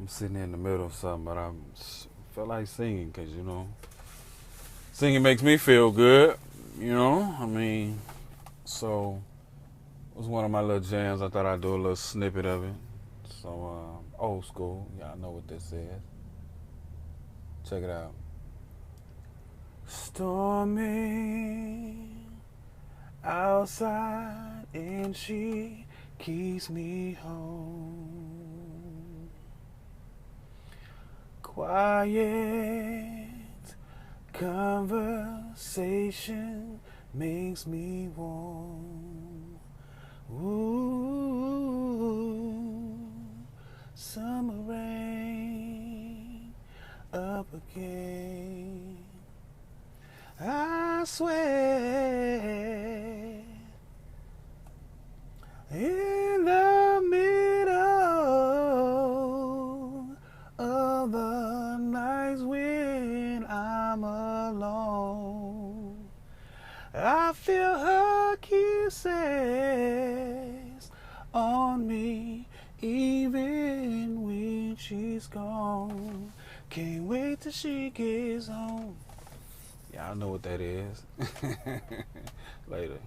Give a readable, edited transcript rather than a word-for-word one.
I'm sitting in the middle of something, but I feel like singing because, singing makes me feel good, I mean, so it was one of my little jams. I thought I'd do a little snippet of it. So, old school. Y'all know what this is. Check it out. Stormy outside and she keeps me home. Quiet conversation makes me warm. Ooh, summer rain up again. I swear, in the middle of the nights when I'm alone, I feel her kisses on me even when she's gone. Can't wait till she gets home. Y'all know what that is. Later.